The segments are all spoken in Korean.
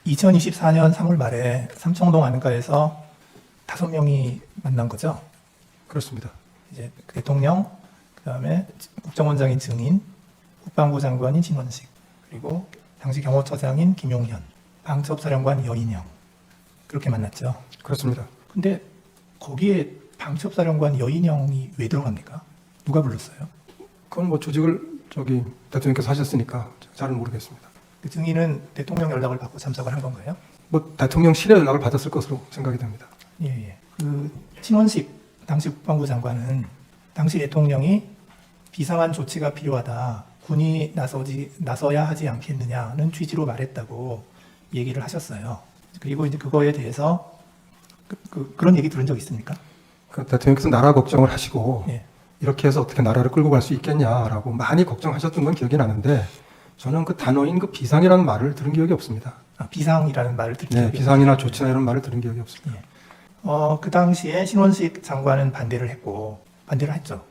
2024년 3월 말에 삼청동 안가에서 5명이 만난 거죠. 그렇습니다. 이제 대통령, 그다음에 국정원장인 증인, 국방부 장관인 신원식, 그리고 당시 경호처장인 김용현, 방첩사령관 여인영 그렇게 만났죠. 그렇습니다. 근데 거기에 방첩사령관 여인영이 왜 들어갑니까? 누가 불렀어요? 그건 뭐 조직을 대통령께서 하셨으니까 잘은 모르겠습니다. 그 증인은 대통령 연락을 받고 참석을 한 건가요? 뭐 대통령실에 연락을 받았을 것으로 생각이 됩니다. 예. 그 신원식 당시 국방부 장관은 당시 대통령이 비상한 조치가 필요하다. 군이 나서야 하지 않겠느냐는 취지로 말했다고 얘기를 하셨어요. 그리고 이제 그거에 대해서 그런 얘기 들은 적 있습니까? 그 대통령께서 나라 걱정을 하시고 예. 이렇게 해서 어떻게 나라를 끌고 갈 수 있겠냐라고 많이 걱정하셨던 건 기억이 나는데 저는 그 단어인 그 비상이라는 말을 들은 기억이 없습니다. 비상이라는 말을 듣기 네, 비상이나 조치나 이런 말을 들은 기억이 없습니다. 예. 그 당시에 신원식 장관은 반대를 했죠.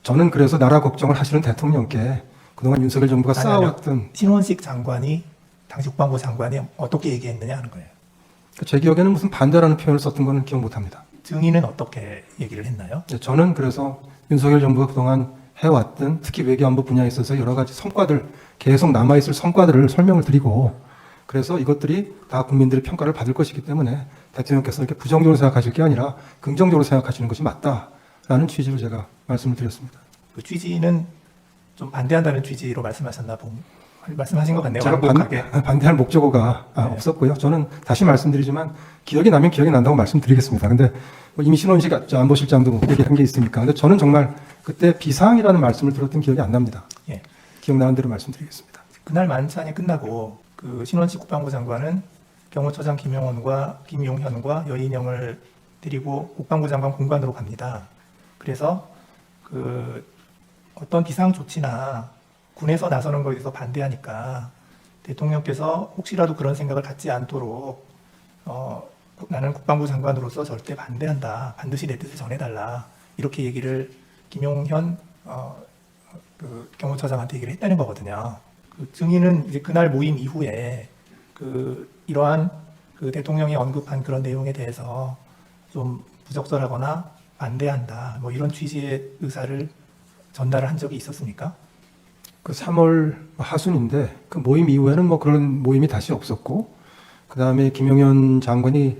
저는 그래서 나라 걱정을 하시는 대통령께 그동안 윤석열 정부가 쌓아왔던 신원식 장관이 당시 국방부 장관이 어떻게 얘기했느냐 하는 거예요. 제 기억에는 무슨 반대라는 표현을 썼던 거는 기억 못합니다. 증인은 어떻게 얘기를 했나요? 네, 저는 그래서 윤석열 정부가 그동안 해왔던 특히 외교안보 분야에 있어서 여러 가지 성과들 계속 남아있을 성과들을 설명을 드리고 그래서 이것들이 다 국민들의 평가를 받을 것이기 때문에 대통령께서 이렇게 부정적으로 생각하실 게 아니라 긍정적으로 생각하시는 것이 맞다라는 취지로 제가 말씀을 드렸습니다. 그 취지는 좀 반대한다는 취지로 말씀하신 것 같네요. 제가 완곡하게. 반대할 목적어가 네. 없었고요. 저는 다시 말씀드리지만 기억이 나면 기억이 난다고 말씀드리겠습니다. 근데 뭐 이미 신원식 안보실장도 얘기한 게 있으니까. 근데 저는 정말 그때 비상이라는 말씀을 들었던 기억이 안 납니다. 예. 기억나는 대로 말씀드리겠습니다. 그날 만찬이 끝나고 그 신원식 국방부 장관은 경호처장 김용현과 여인영을 데리고 국방부 장관 공관으로 갑니다. 그래서 어떤 비상 조치나 군에서 나서는 것에 대해서 반대하니까 대통령께서 혹시라도 그런 생각을 갖지 않도록 나는 국방부 장관으로서 절대 반대한다. 반드시 내 뜻을 전해달라. 이렇게 얘기를 김용현 경호처장한테 얘기를 했다는 거거든요. 그 증인은 이제 그날 모임 이후에 이러한 대통령이 언급한 그런 내용에 대해서 좀 부적절하거나 반대한다. 뭐 이런 취지의 의사를 전달을 한 적이 있었습니까? 그 3월 하순인데 그 모임 이후에는 뭐 그런 모임이 다시 없었고 그 다음에 김용현 장관이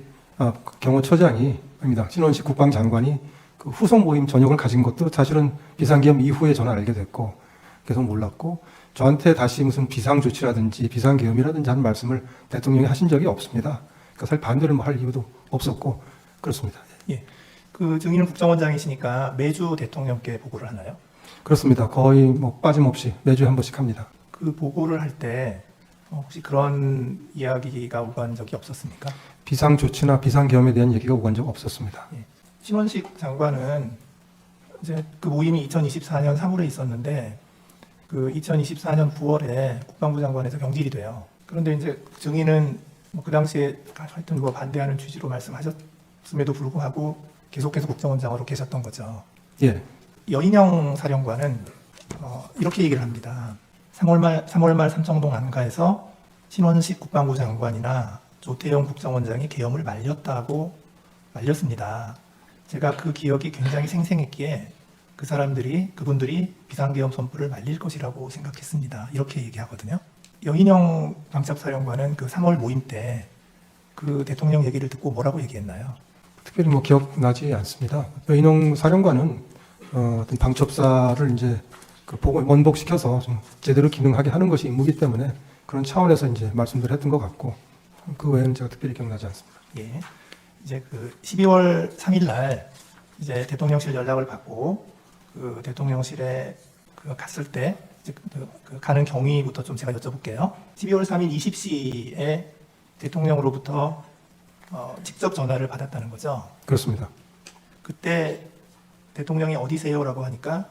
경호처장이 아닙니다. 신원식 국방장관이 그 후속 모임 전역을 가진 것도 사실은 비상계엄 이후에 저는 알게 됐고 계속 몰랐고 저한테 다시 무슨 비상조치라든지 비상계엄이라든지 하는 말씀을 대통령이 하신 적이 없습니다. 그러니까 사실 반대를 할 이유도 없었고 그렇습니다. 예. 그 증인은 국정원장이시니까 매주 대통령께 보고를 하나요? 그렇습니다. 거의 뭐 빠짐없이 매주에 한 번씩 합니다. 그 보고를 할 때 혹시 그런 이야기가 오간 적이 없었습니까? 비상조치나 비상계엄에 대한 얘기가 오간 적 없었습니다. 예. 신원식 장관은 이제 그 모임이 2024년 3월에 있었는데 그 2024년 9월에 국방부 장관에서 경질이 돼요. 그런데 이제 증인은 그 당시에 하여튼 반대하는 취지로 말씀하셨음에도 불구하고 계속해서 국정원장으로 계셨던 거죠. 예. 여인영 사령관은 이렇게 얘기를 합니다. 3월 말 삼청동 안가에서 신원식 국방부 장관이나 조태용 국정원장이 계엄을 말렸습니다. 제가 그 기억이 굉장히 생생했기에 그분들이 비상계엄 선포를 말릴 것이라고 생각했습니다. 이렇게 얘기하거든요. 여인영 방첩사령관은 그 3월 모임 때 그 대통령 얘기를 듣고 뭐라고 얘기했나요? 특별히 뭐 기억나지 않습니다. 여인영 사령관은 어떤 방첩사를 이제 원복시켜서 좀 제대로 기능하게 하는 것이 임무이기 때문에 그런 차원에서 이제 말씀들을 했던 것 같고 그 외에는 제가 특별히 기억나지 않습니다. 예. 이제 12월 3일 날 이제 대통령실 연락을 받고 그 대통령실에 갔을 때 이제 가는 경위부터 좀 제가 여쭤볼게요. 12월 3일 20시에 대통령으로부터 직접 전화를 받았다는 거죠. 그렇습니다. 그때 대통령이 어디세요라고 하니까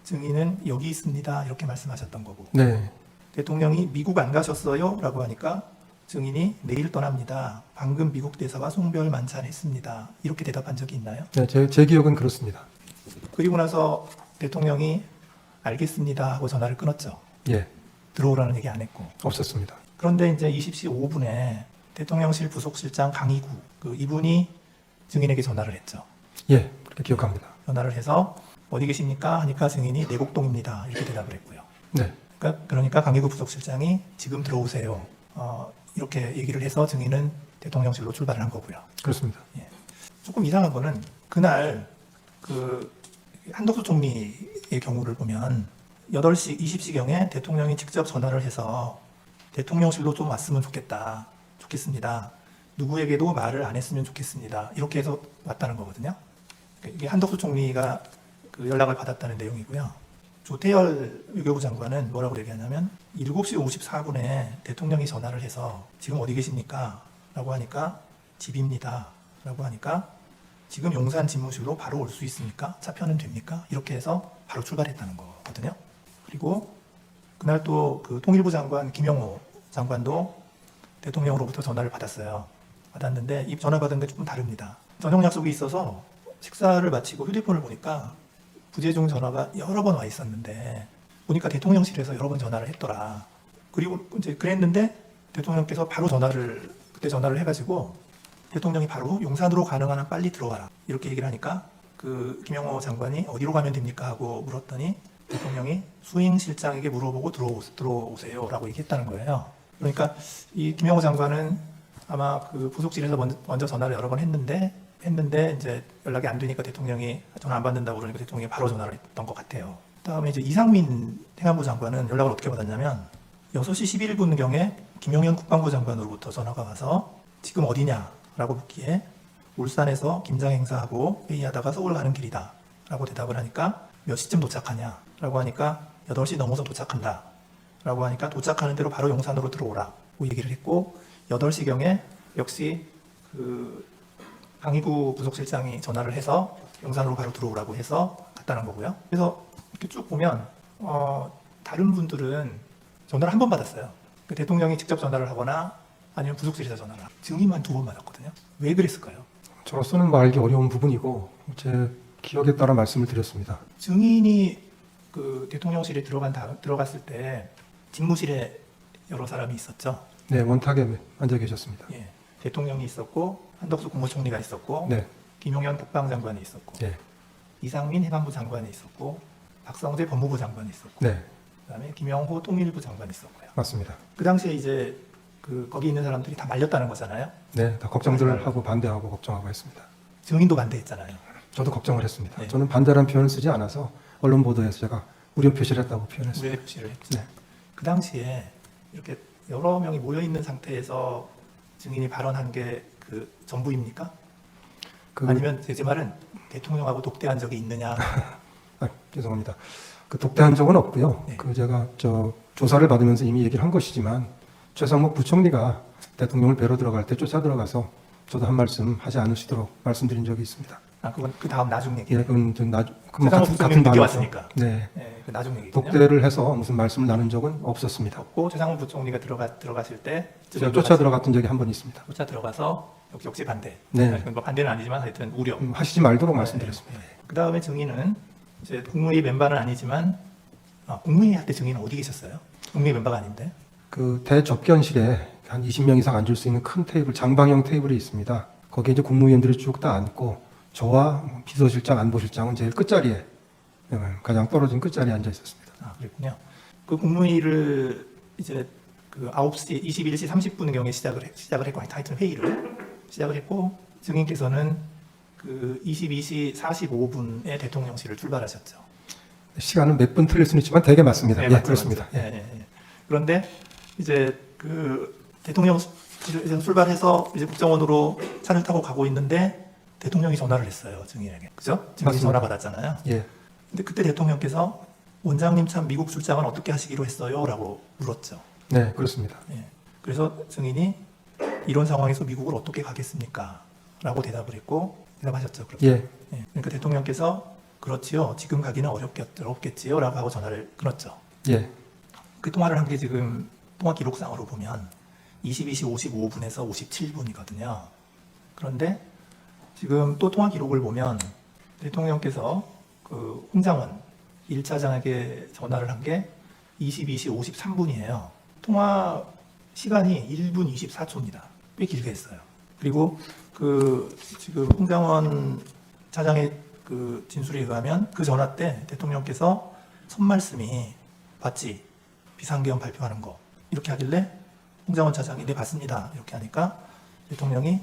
증인은 여기 있습니다 이렇게 말씀하셨던 거고. 네. 대통령이 미국 안 가셨어요라고 하니까 증인이 내일 떠납니다. 방금 미국 대사와 송별 만찬했습니다. 이렇게 대답한 적이 있나요? 네, 제 기억은 그렇습니다. 그리고 나서 대통령이 알겠습니다 하고 전화를 끊었죠. 예. 들어오라는 얘기 안 했고. 없었습니다. 그런데 이제 20시 5분에 대통령실 부속실장 강희구 이분이 증인에게 전화를 했죠. 예, 그렇게 기억합니다. 전화를 해서 어디 계십니까? 하니까 증인이 내곡동입니다. 이렇게 대답을 했고요. 네, 그러니까 강희구 부속실장이 지금 들어오세요. 이렇게 얘기를 해서 증인은 대통령실로 출발을 한 거고요. 그렇습니다. 예. 조금 이상한 거는 그날 그 한덕수 총리의 경우를 보면 8시 20시경에 대통령이 직접 전화를 해서 대통령실로 좀 왔으면 좋겠습니다. 누구에게도 말을 안 했으면 좋겠습니다. 이렇게 해서 왔다는 거거든요. 이게 한덕수 총리가 그 연락을 받았다는 내용이고요. 조태열 외교부 장관은 뭐라고 얘기하냐면 7시 54분에 대통령이 전화를 해서 지금 어디 계십니까? 라고 하니까 집입니다. 라고 하니까 지금 용산 집무실로 바로 올 수 있습니까? 차표는 됩니까? 이렇게 해서 바로 출발했다는 거거든요. 그리고 그날 또 그 통일부 장관 김영호 장관도 대통령으로부터 전화를 받았는데 이 전화 받은 게 조금 다릅니다. 저녁 약속이 있어서 식사를 마치고 휴대폰을 보니까 부재중 전화가 여러 번 와 있었는데 보니까 대통령실에서 여러 번 전화를 했더라. 그리고 이제 그랬는데 대통령께서 바로 그때 전화를 해가지고 대통령이 바로 용산으로 가능한 한 빨리 들어와라 이렇게 얘기를 하니까 그 김영호 장관이 어디로 가면 됩니까 하고 물었더니 대통령이 수행실장에게 물어보고 들어오세요라고 얘기했다는 거예요. 그러니까 이 김영호 장관은 아마 그 부속실에서 먼저 전화를 여러 번 했는데 이제 연락이 안 되니까 대통령이 전화 안 받는다고 그러니까 대통령이 바로 전화를 했던 것 같아요. 그다음에 이제 이상민 행안부 장관은 연락을 어떻게 받았냐면 6시 11분경에 김용현 국방부 장관으로부터 전화가 와서 지금 어디냐라고 묻기에 울산에서 김장 행사하고 회의하다가 서울 가는 길이다 라고 대답을 하니까 몇 시쯤 도착하냐라고 하니까 8시 넘어서 도착한다 라고 하니까 도착하는 대로 바로 용산으로 들어오라고 얘기를 했고 8시경에 역시 그 강희구 부속실장이 전화를 해서 용산으로 바로 들어오라고 해서 갔다는 거고요. 그래서 이렇게 쭉 보면 다른 분들은 전화를 한 번 받았어요. 그 대통령이 직접 전화를 하거나 아니면 부속실에서 전화를 하고 증인만 2번 받았거든요. 왜 그랬을까요? 저로서는 뭐 알기 어려운 부분이고 제 기억에 따라 말씀을 드렸습니다. 증인이 그 대통령실에 들어갔을 때 집무실에 여러 사람이 있었죠. 네, 원탁에 앉아 계셨습니다. 예, 대통령이 있었고 한덕수 국무총리가 있었고 네, 김용현 국방장관이 있었고 네, 이상민 행안부 장관이 있었고 박성재 법무부 장관이 있었고 네, 그다음에 김영호 통일부 장관이 있었고요. 맞습니다. 그 당시에 이제 거기 있는 사람들이 다 말렸다는 거잖아요. 네, 다 걱정들 하고 반대하고 걱정하고 했습니다. 증인도 반대했잖아요. 저도 걱정을 했습니다. 네. 저는 반대라는 표현을 쓰지 않아서 언론 보도에서 제가 우려 표시를 했다고 표현했습니다. 우려 표시를 했죠. 네. 그 당시에 이렇게 여러 명이 모여 있는 상태에서 증인이 발언한 게 그 전부입니까? 아니면 제 말은 대통령하고 독대한 적이 있느냐? 죄송합니다. 그 독대한 적은 없고요. 네. 그 제가 조사를 받으면서 이미 얘기를 한 것이지만 최상목 부총리가 대통령을 뵈러 들어갈 때 쫓아 들어가서 저도 한 말씀 하지 않으시도록 말씀드린 적이 있습니다. 그건 그 다음 나중 예, 얘기예요. 그건 최상목 부총리는 늦게 반이죠. 왔으니까. 네. 네, 그 나중 얘기거든요. 독대를 해서 무슨 말씀을 나눈 적은 없었습니다. 없고 최상목 부총리가 들어갔을 때 제가 쫓아 들어갔던 적이 한 번 있습니다. 쫓아 들어가서 역시 반대. 네. 뭐 반대는 아니지만 하여튼 우려. 하시지 말도록 말씀드렸습니다. 그 다음에 증인은 이제 국무회의 멤버는 아니지만 국무회의 할 때 증인은 어디 계셨어요? 국무회의 멤버가 아닌데. 그 대접견실에 한 20명 이상 앉을 수 있는 큰 테이블, 장방형 테이블이 있습니다. 거기에 이제 국무위원들이 쭉 다 앉고 저와 비서실장, 안보실장은 제일 끝자리에 가장 떨어진 끝자리에 앉아 있었습니다. 그랬군요. 그 국무회의를 이제 그 9시 21시 30분경에 시작을 했고 하여튼 회의를 시작을 했고 증인께서는 그 22시 45분에 대통령실을 출발하셨죠. 시간은 몇 분 틀릴 수는 있지만 대개 맞습니다. 네, 예, 맞죠, 그렇습니다. 맞죠. 예. 그런데 이제 그 대통령실에서 출발해서 이제 국정원으로 차를 타고 가고 있는데 대통령이 전화를 했어요, 증인에게. 그죠? 증인이 맞습니다. 전화 받았잖아요. 예, 근데 그때 대통령께서 원장님 참 미국 출장은 어떻게 하시기로 했어요? 라고 물었죠. 네, 그렇습니다. 예. 그래서 증인이 이런 상황에서 미국을 어떻게 가겠습니까? 라고 대답을 했고 대답하셨죠. 그렇게. 예, 그러니까 대통령께서 그렇지요. 지금 가기는 어렵겠지요. 라고 하고 전화를 끊었죠. 예, 그 통화를 한 게 지금 통화 기록상으로 보면 22시 55분에서 57분이거든요. 그런데 지금 또 통화 기록을 보면 대통령께서 그 홍장원 1차장에게 전화를 한 게 22시 53분이에요. 통화 시간이 1분 24초입니다. 꽤 길게 했어요. 그리고 지금 홍장원 차장의 진술에 의하면 그 전화 때 대통령께서 선말씀이 봤지, 비상계엄 발표하는 거 이렇게 하길래 홍장원 차장이 네 봤습니다 이렇게 하니까 대통령이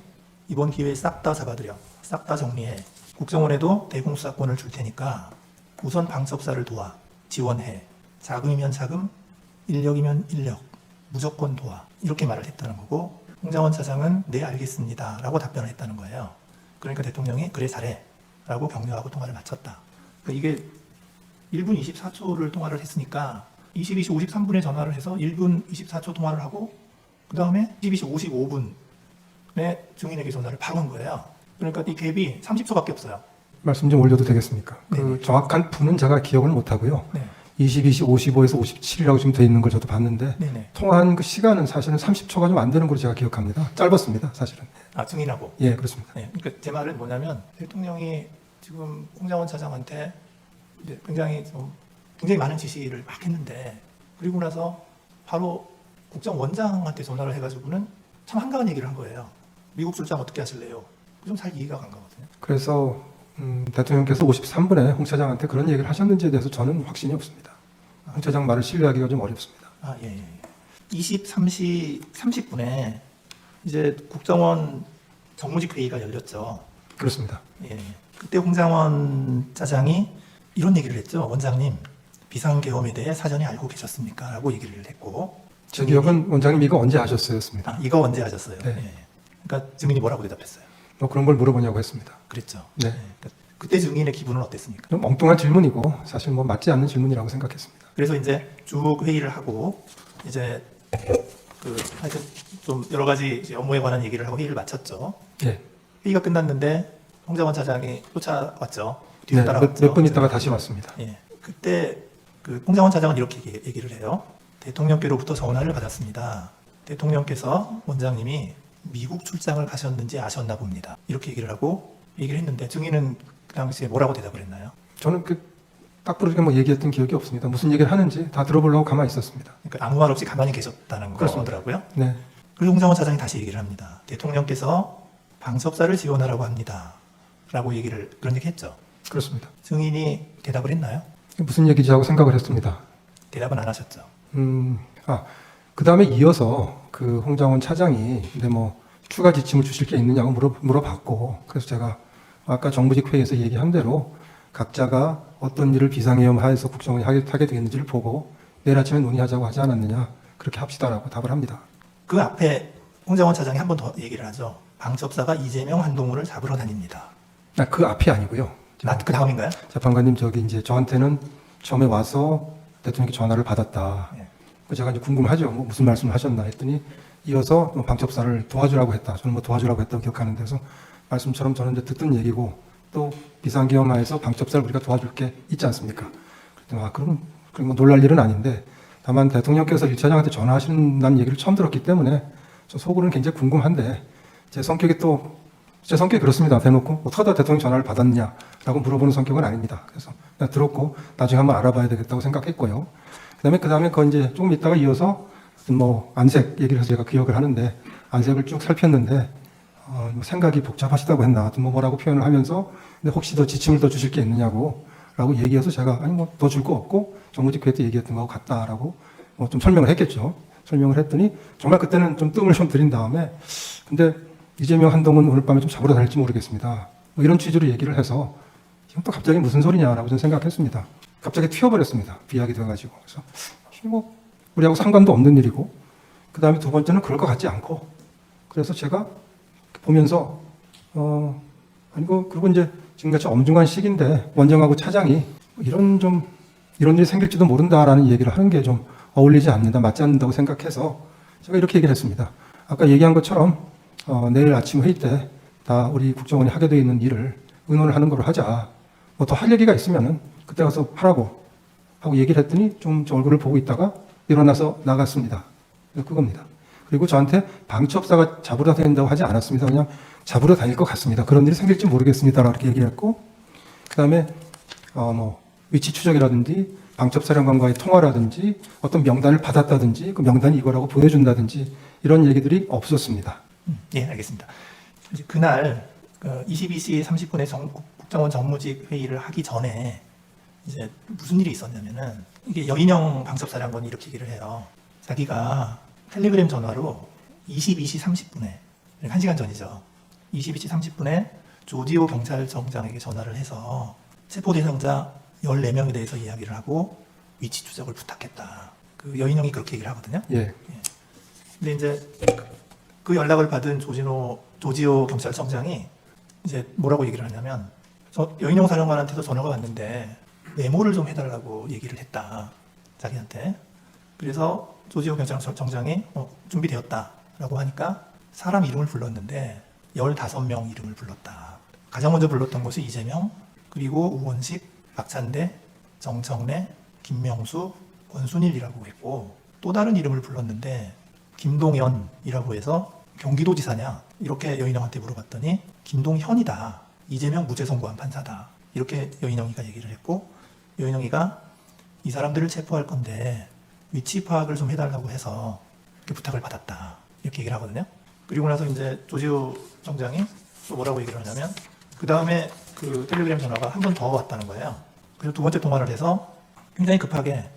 이번 기회에 싹 다 잡아들여, 싹 다 정리해, 국정원에도 대공수사권을 줄 테니까 우선 방첩사를 도와, 지원해, 자금이면 자금, 인력이면 인력, 무조건 도와, 이렇게 말을 했다는 거고, 홍장원 차장은 네 알겠습니다 라고 답변을 했다는 거예요. 그러니까 대통령이 그래 잘해 라고 격려하고 통화를 마쳤다. 그러니까 이게 1분 24초를 통화를 했으니까 22시 53분에 전화를 해서 1분 24초 통화를 하고 그 다음에 22시 55분에 증인에게 전화를 바로 한 거예요. 그러니까 이 갭이 30초밖에 없어요. 말씀 좀 올려도 되겠습니까? 네네. 정확한 분은 제가 기억을 못하고요. 네. 22시 55에서 57이라고 지금 돼 있는 걸 저도 봤는데 네네. 통화한 그 시간은 사실은 30초가 좀 안 되는 걸로 제가 기억합니다. 짧았습니다, 사실은. 아, 증인하고. 예, 그렇습니다. 네. 그러니까 제 말은 뭐냐면 대통령이 지금 홍장원 차장한테 이제 굉장히 많은 지시를 막 했는데 그리고 나서 바로 국정원장한테 전화를 해가지고는 참 한가한 얘기를 한 거예요. 미국 출장 어떻게 하실래요? 좀 잘 이해가 간 거거든요. 그래서 대통령께서 53분에 홍 차장한테 그런 얘기를 하셨는지에 대해서 저는 확신이 없습니다. 홍 차장 말을 신뢰하기가 좀 어렵습니다. 아, 예, 예. 23시 30분에 이제 국정원 정무직 회의가 열렸죠. 그렇습니다. 예. 그때 홍장원 차장이 이런 얘기를 했죠. 원장님, 비상계엄에 대해 사전에 알고 계셨습니까? 라고 얘기를 했고. 제 기억은 원장님 이거 언제 하셨어요였습니다. 아, 이거 언제 하셨어요? 네. 예. 그러니까 증인이 뭐라고 대답했어요? 뭐 그런 걸 물어보냐고 했습니다. 그랬죠. 네. 예. 그때 증인의 기분은 어땠습니까? 좀 엉뚱한 질문이고 사실 뭐 맞지 않는 질문이라고 생각했습니다. 그래서 이제 쭉 회의를 하고 이제 하여튼 좀 여러 가지 이제 업무에 관한 얘기를 하고 회의를 마쳤죠. 예. 회의가 끝났는데 홍장원 차장이 쫓아왔죠. 뒤로 네, 따라왔죠. 몇 분 있다가 다시 왔습니다. 예. 그때 홍장원 차장은 이렇게 얘기를 해요. 대통령께로부터 전화를 받았습니다. 대통령께서 원장님이 미국 출장을 가셨는지 아셨나 봅니다. 이렇게 얘기를 하고 얘기를 했는데 증인은 그 당시에 뭐라고 대답을 했나요? 저는 딱 부르게 뭐 얘기했던 기억이 없습니다. 무슨 얘기를 하는지 다 들어보려고 가만히 있었습니다. 그러니까 아무 말 없이 가만히 계셨다는 그렇습니다. 거더라고요. 네. 그리고 홍장원 차장이 다시 얘기를 합니다. 대통령께서 방첩사를 지원하라고 합니다. 라고 그런 얘기 했죠. 그렇습니다. 증인이 대답을 했나요? 무슨 얘기지 하고 생각을 했습니다. 대답은 안 하셨죠. 그 다음에 이어서 그 홍장원 차장이 근데 뭐 추가 지침을 주실 게 있느냐고 물어봤고, 그래서 제가 아까 정부직 회의에서 얘기한 대로 각자가 어떤 일을 비상계엄 하에서 국정원이 하게 되겠는지를 보고 내일 아침에 논의하자고 하지 않았느냐, 그렇게 합시다라고 답을 합니다. 그 앞에 홍장원 차장이 한 번 더 얘기를 하죠. 방첩사가 이재명, 한동훈을 잡으러 다닙니다. 그 앞이 아니고요. 그 다음인가요? 재판관님 이제 저한테는 처음에 와서 대통령께 전화를 받았다. 예. 제가 이제 궁금하죠. 뭐 무슨 말씀을 하셨나 했더니 이어서 뭐 방첩사를 도와주라고 했다. 저는 뭐 도와주라고 했다고 기억하는 데서 말씀처럼 저는 이제 듣던 얘기고 또 비상계엄하에서 방첩사를 우리가 도와줄 게 있지 않습니까? 그랬더니 그럼 뭐 놀랄 일은 아닌데 다만 대통령께서 1차장한테 전화하신다는 얘기를 처음 들었기 때문에 저 속으로는 굉장히 궁금한데 제 성격이 그렇습니다. 대놓고 어떻게 하다 대통령 전화를 받았느냐라고 물어보는 성격은 아닙니다. 그래서 그냥 들었고 나중에 한번 알아봐야 되겠다고 생각했고요. 그 다음에 그거 이제 조금 있다가 이어서 뭐 안색 얘기를 해서 제가 기억을 하는데 안색을 쭉 살폈는데 생각이 복잡하시다고 했나 뭐라고 표현을 하면서 근데 혹시 더 지침을 더 주실 게 있느냐고 라고 얘기해서 제가 아니 뭐 더 줄 거 없고 정무직 회의 때 얘기했던 거하고 같다라고 좀 설명을 했겠죠. 설명을 했더니 정말 그때는 좀 뜸을 좀 들인 다음에 근데 이재명, 한동훈 오늘 밤에 좀 잡으러 다닐지 모르겠습니다. 뭐 이런 취지로 얘기를 해서 지금 또 갑자기 무슨 소리냐라고 저는 생각했습니다. 갑자기 튀어버렸습니다. 비약이 돼가지고. 그래서 뭐 우리하고 상관도 없는 일이고 그 다음에 두 번째는 그럴 것 같지 않고 그래서 제가 보면서 그리고 이제 지금같이 엄중한 시기인데 원장하고 차장이 이런 일이 생길지도 모른다라는 얘기를 하는 게 좀 어울리지 않는다, 맞지 않는다고 생각해서 제가 이렇게 얘기를 했습니다. 아까 얘기한 것처럼 내일 아침 회의 때 다 우리 국정원이 하게 되어 있는 일을 의논을 하는 걸로 하자. 뭐 더 할 얘기가 있으면은 그때 가서 하라고 하고 얘기를 했더니 좀 저 얼굴을 보고 있다가 일어나서 나갔습니다. 그겁니다. 그리고 저한테 방첩사가 잡으러 다닌다고 하지 않았습니다. 그냥 잡으러 다닐 것 같습니다. 그런 일이 생길지 모르겠습니다. 이렇게 얘기했고, 그 다음에 뭐 위치 추적이라든지 방첩사령관과의 통화라든지 어떤 명단을 받았다든지 그 명단이 이거라고 보여준다든지 이런 얘기들이 없었습니다. 예, 알겠습니다. 이제 그날 22시 30분에 국정원 정무직 회의를 하기 전에 이제 무슨 일이 있었냐면은 이게 여인영 방첩사령관이 이렇게 얘기를 해요. 자기가 텔레그램 전화로 22시 30분에 1시간 전이죠. 22시 30분에 조지호 경찰청장에게 전화를 해서 체포 대상자 14명에 대해서 이야기를 하고 위치 추적을 부탁했다. 그 여인영이 그렇게 얘기를 하거든요. 예. 근데 이제 그 연락을 받은 조지호 경찰청장이 이제 뭐라고 얘기를 하냐면 여인영 사령관한테도 전화가 왔는데 메모를 좀 해달라고 얘기를 했다. 자기한테. 그래서 조지호 경찰청장이 준비되었다라고 하니까 사람 이름을 불렀는데 15명 이름을 불렀다. 가장 먼저 불렀던 것이 이재명, 그리고 우원식, 박찬대, 정청래, 김명수, 권순일이라고 했고 또 다른 이름을 불렀는데 김동연이라고 해서 경기도지사냐 이렇게 여인영한테 물어봤더니 김동현이다. 이재명 무죄 선고한 판사다. 이렇게 여인영이가 얘기를 했고 여인영이가 이 사람들을 체포할 건데 위치 파악을 좀 해달라고 해서 이렇게 부탁을 받았다. 이렇게 얘기를 하거든요. 그리고 나서 이제 조지호 청장이 또 뭐라고 얘기를 하냐면 그 다음에 그 텔레그램 전화가 한 번 더 왔다는 거예요. 그래서 두 번째 통화를 해서 굉장히 급하게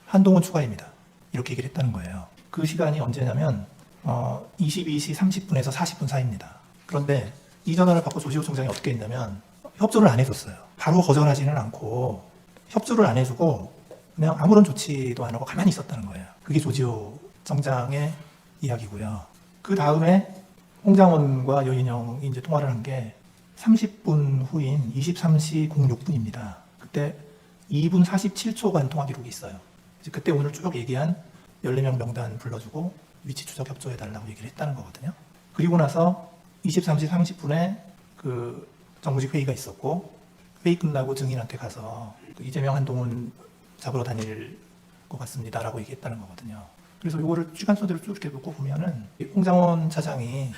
한동훈 추가입니다. 이렇게 얘기를 했다는 거예요. 그 시간이 언제냐면 22시 30분에서 40분 사이입니다. 그런데 이 전화를 받고 조지호 총장이 어떻게 했냐면 협조를 안 해줬어요. 바로 거절하지는 않고 협조를 안 해주고 그냥 아무런 조치도 안 하고 가만히 있었다는 거예요. 그게 조지호 청장의 이야기고요. 그 다음에 홍장원과 여인영이 이제 통화를 한 게 30분 후인 23시 06분입니다. 그때 2분 47초간 통화 기록이 있어요. 이제 그때 오늘 쭉 얘기한 14명 명단 불러주고 위치 추적 협조해달라고 얘기를 했다는 거거든요. 그리고 나서 23시 30분에 그 정무직 회의가 있었고 회의 끝나고 증인한테 가서 이재명 한동훈 잡으러 다닐 것 같습니다라고 얘기했다는 거거든요. 그래서 이거를 시간선대로 쭉 이렇게 놓고 보면은 홍장원 차장이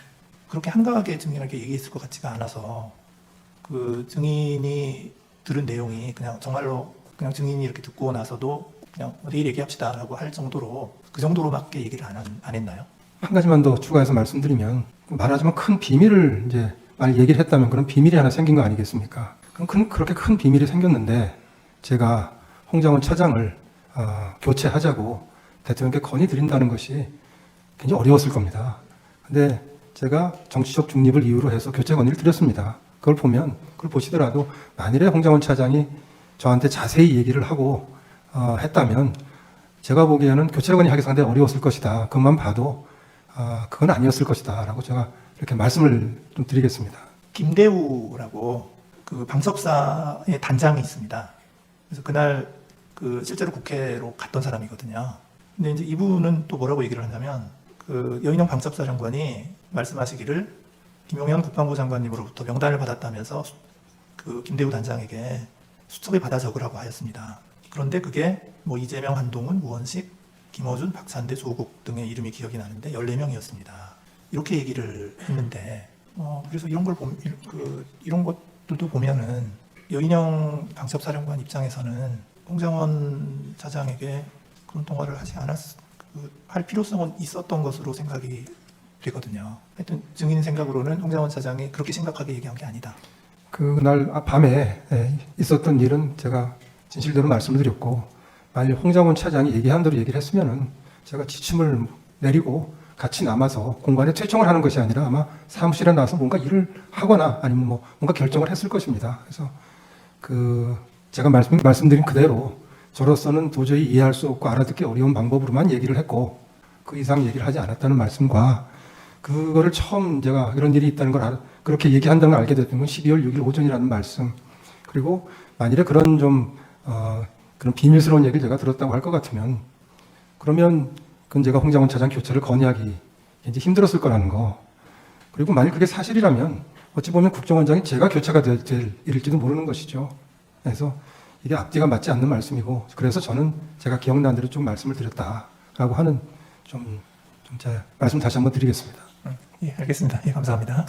그렇게 한가하게 증인에게 얘기했을 것 같지가 않아서 그 증인이 들은 내용이 그냥 정말로 그냥 증인이 이렇게 듣고 나서도 그냥 내일 얘기합시다라고 할 정도로 그 정도로밖에 얘기를 안 했나요? 한 가지만 더 추가해서 말씀드리면 말하자면 큰 비밀을 이제 만약 얘기를 했다면 그런 비밀이 하나 생긴 거 아니겠습니까? 그럼 그렇게 큰 비밀이 생겼는데 제가 홍장원 차장을 교체하자고 대통령께 건의드린다는 것이 굉장히 어려웠을 겁니다. 근데 제가 정치적 중립을 이유로 해서 교체 건의를 드렸습니다. 그걸 보시더라도 만일에 홍장원 차장이 저한테 자세히 얘기를 하고 했다면 제가 보기에는 교체 건의하기 상당히 어려웠을 것이다. 그것만 봐도 그건 아니었을 것이다. 라고 제가 이렇게 말씀을 좀 드리겠습니다. 김대우라고 그 방첩사의 단장이 있습니다. 그래서 그날 그 실제로 국회로 갔던 사람이거든요. 근데 이제 이분은 또 뭐라고 얘기를 하냐면 그 여인영 방첩사령관이 말씀하시기를 김용현 국방부 장관님으로부터 명단을 받았다면서 그 김대우 단장에게 수첩에 받아 적으라고 하였습니다. 그런데 그게 뭐 이재명, 한동훈, 우원식, 김어준, 박찬대, 조국 등의 이름이 기억이 나는데 14명이었습니다. 이렇게 얘기를 했는데 그래서 이런 것들도 보면은 여인영 방첩사령관 입장에서는 홍장원 차장에게 그런 통화를 할 필요성은 있었던 것으로 생각이 되거든요. 하여튼 증인 생각으로는 홍장원 차장이 그렇게 심각하게 얘기한 게 아니다. 그날 밤에 있었던 일은 제가 진실대로 말씀을 드렸고 만일 홍장원 차장이 얘기한 대로 얘기를 했으면은 제가 지침을 내리고 같이 남아서 공간에 퇴청을 하는 것이 아니라 아마 사무실에 나와서 뭔가 일을 하거나 아니면 뭔가 결정을 했을 것입니다. 그래서 제가 말씀드린 그대로 저로서는 도저히 이해할 수 없고 알아듣기 어려운 방법으로만 얘기를 했고 그 이상 얘기를 하지 않았다는 말씀과 그거를 처음 제가 이런 일이 있다는 걸 그렇게 얘기한다는 걸 알게 됐던 건 12월 6일 오전이라는 말씀. 그리고 만일에 그런 그런 비밀스러운 얘기를 제가 들었다고 할 것 같으면 그러면 그건 제가 홍장원 차장 교체를 건의하기 이제 힘들었을 거라는 거. 그리고 만일 그게 사실이라면 어찌 보면 국정원장이 제가 교체가 될 일일지도 모르는 것이죠. 그래서 이게 앞뒤가 맞지 않는 말씀이고 그래서 저는 제가 기억나는 대로 좀 말씀을 드렸다라고 하는 제 말씀 다시 한번 드리겠습니다. 예, 알겠습니다. 예, 감사합니다.